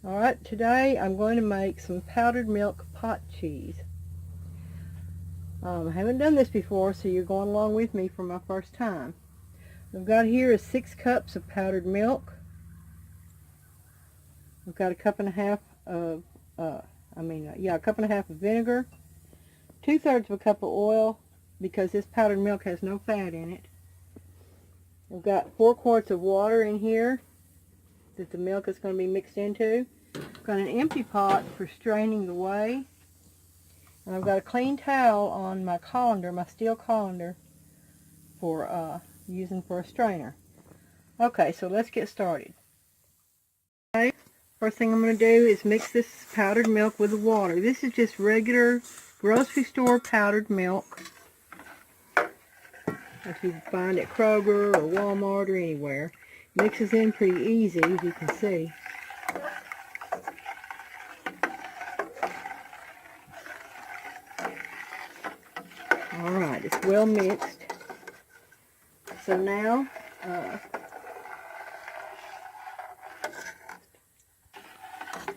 Alright, today I'm going to make some powdered milk pot cheese. I haven't done this before, so you're going along with me for my first time. I've got here is 6 cups of powdered milk. I've got a cup and a half of, a cup and a half of vinegar, 2/3 of a cup of oil, because this powdered milk has no fat in it. I've got 4 quarts of water in here that the milk is going to be mixed into. I've got an empty pot for straining the whey. And I've got a clean towel on my colander, my steel colander, for using for a strainer. Okay, so let's get started. Okay, first thing I'm going to do is mix this powdered milk with the water. This is just regular grocery store powdered milk that you can find at Kroger or Walmart or anywhere. Mixes in pretty easy, as you can see. Alright, it's well mixed. So now,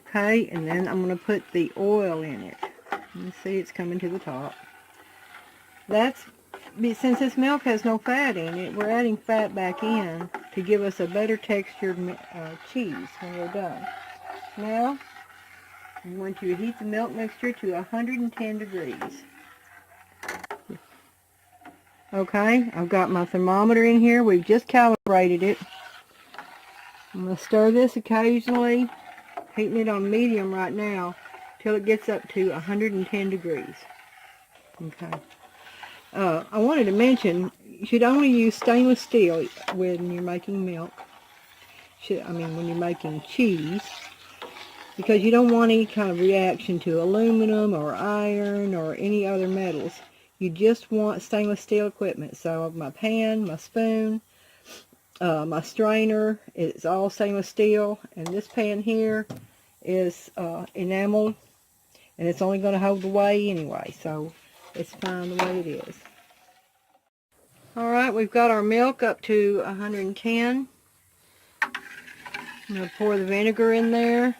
okay, and then I'm going to put the oil in it. You see it's coming to the top. Since this milk has no fat in it, we're adding fat back in to give us a better textured cheese when we're done. Now, I'm going to heat the milk mixture to 110 degrees. Okay, I've got my thermometer in here. We've just calibrated it. I'm going to stir this occasionally, heating it on medium right now, till it gets up to 110 degrees. Okay. I wanted to mention, you should only use stainless steel when you're making milk. When you're making cheese, because you don't want any kind of reaction to aluminum or iron or any other metals. You just want stainless steel equipment. So my pan, my spoon, my strainer, it's all stainless steel. And this pan here is enameled, and it's only going to hold the whey anyway. So it's fine the way it is. Alright, we've got our milk up to 110. I'm going to pour the vinegar in there.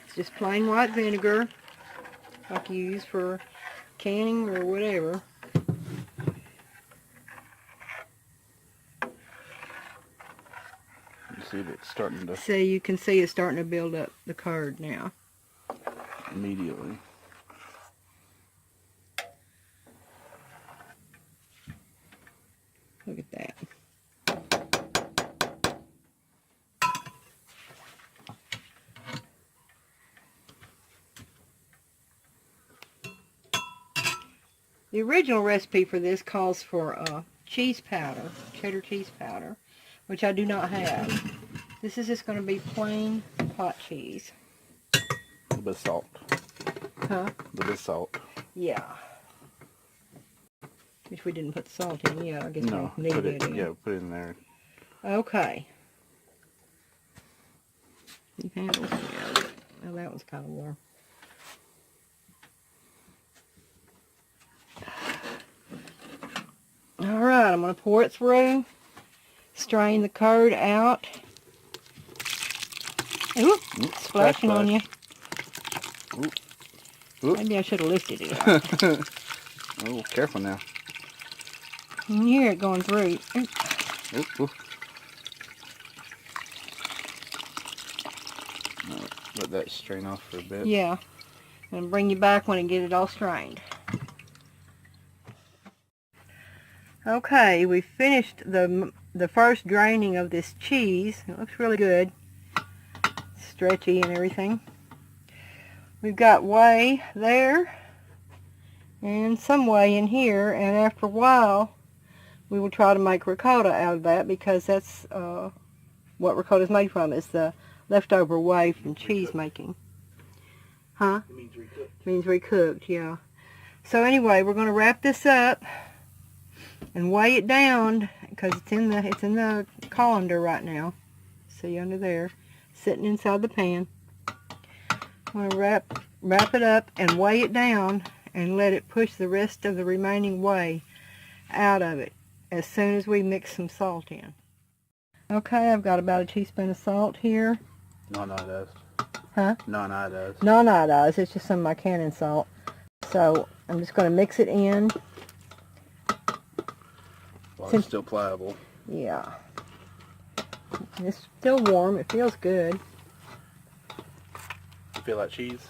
It's just plain white vinegar, like you use for canning or whatever. You see that it's starting to... See, you can see it's starting to build up the curd now. Immediately. Look at that. The original recipe for this calls for cheese powder, cheddar cheese powder, which I do not have. This is just going to be plain pot cheese. A little bit of salt. Huh? A little bit of salt. Yeah. Which we didn't put the salt in yet. I guess No, we needed it in. Yeah, put it in there. Okay. You handle it. Yeah. Well, that was kind of warm. Alright, I'm going to pour it through. Strain the curd out. Ooh, it's splashing on you. Ooh. Ooh. Maybe I should have lifted it. Oh, careful now. You can hear it going through. Ooh, ooh. Let that strain off for a bit. Yeah. And bring you back when I get it all strained. Okay, we finished the first draining of this cheese. It looks really good. Stretchy and everything. We've got whey there and some whey in here, and after a while we will try to make ricotta out of that, because that's what ricotta is made from, is the leftover whey from cheese making. Huh? It means recooked. It means recooked, yeah. So anyway, we're going to wrap this up and weigh it down, because it's in the colander right now. See under there, sitting inside the pan. I'm going to wrap it up and weigh it down and let it push the rest of the remaining whey out of it as soon as we mix some salt in. Okay, I've got about a teaspoon of salt here. Non-iodized. Huh? Non-iodized. Non-iodized. It's just some of my cannon salt. So I'm just going to mix it in. While it's still pliable. Yeah. It's still warm. It feels good. You feel like cheese?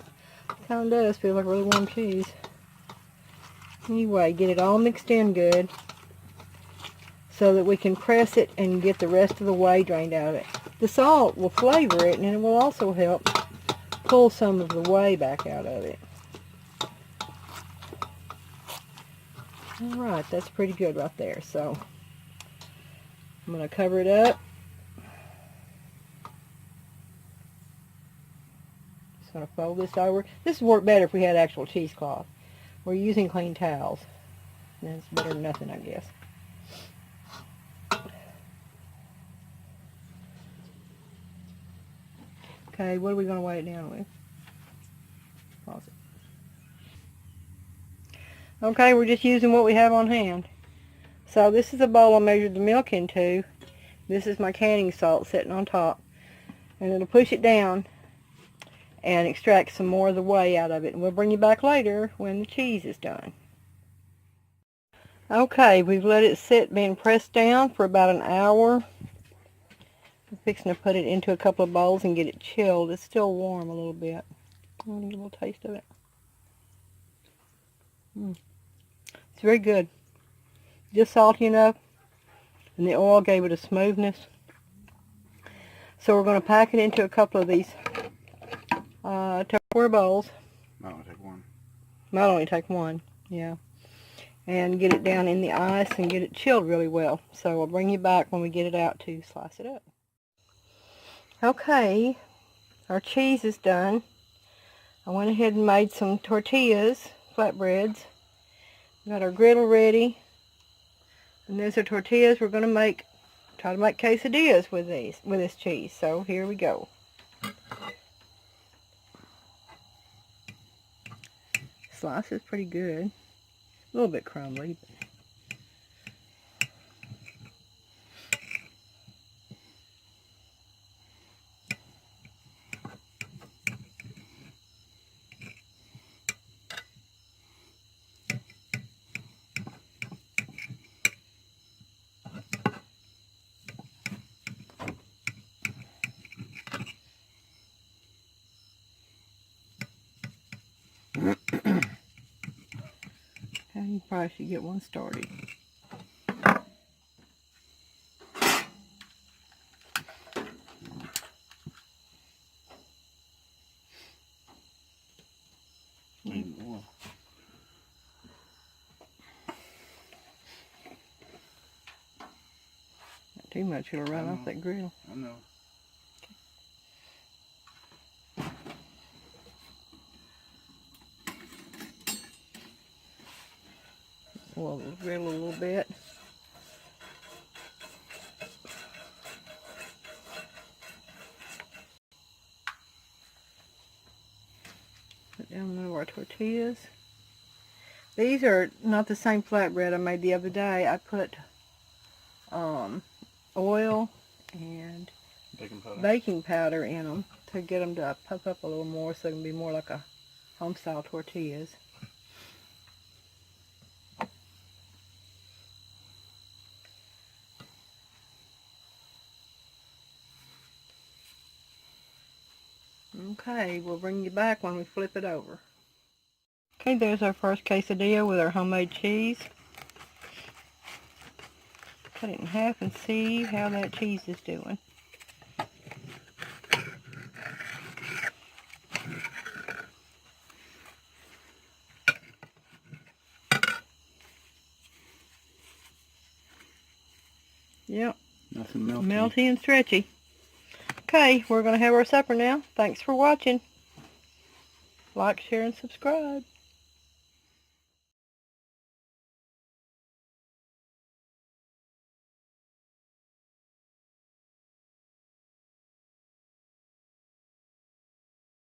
Kind of does feel like really warm cheese. Anyway, get it all mixed in good so that we can press it and get the rest of the whey drained out of it. The salt will flavor it, and it will also help pull some of the whey back out of it. Alright, that's pretty good right there. So I'm going to cover it up. Just going to fold this over. This would work better if we had actual cheesecloth. We're using clean towels. And it's better than nothing, I guess. Okay, what are we going to weigh it down with? Pause it. Okay, we're just using what we have on hand. So this is a bowl I measured the milk into. This is my canning salt sitting on top. And it'll push it down and extract some more of the whey out of it. And we'll bring you back later when the cheese is done. Okay, we've let it sit being pressed down for about an hour. I'm fixing to put it into a couple of bowls and get it chilled. It's still warm a little bit. I want to get a little taste of it. It's very good. Just salty enough, and the oil gave it a smoothness. So we're going to pack it into a couple of these Tupperware bowls. Might only take one. Might only take one, yeah. And get it down in the ice and get it chilled really well. So I'll bring you back when we get it out to slice it up. Okay, our cheese is done. I went ahead and made some tortillas, flatbreads. Got our griddle ready. And there's our tortillas. We're going to try to make quesadillas with this cheese. So here we go. Slice is pretty good. A little bit crumbly. You probably should get one started. Need more. Not too much, it'll run off that grill. I know. Oil the grill a little bit. Put down one of our tortillas. These are not the same flatbread I made the other day. I put oil and baking powder in them to get them to puff up a little more so they can be more like a home-style tortillas. Okay, we'll bring you back when we flip it over. Okay, there's our first quesadilla with our homemade cheese. Cut it in half and see how that cheese is doing. Yep. Nothing melty. Melty and stretchy. Okay, we're going to have our supper now. Thanks for watching. Like, share, and subscribe.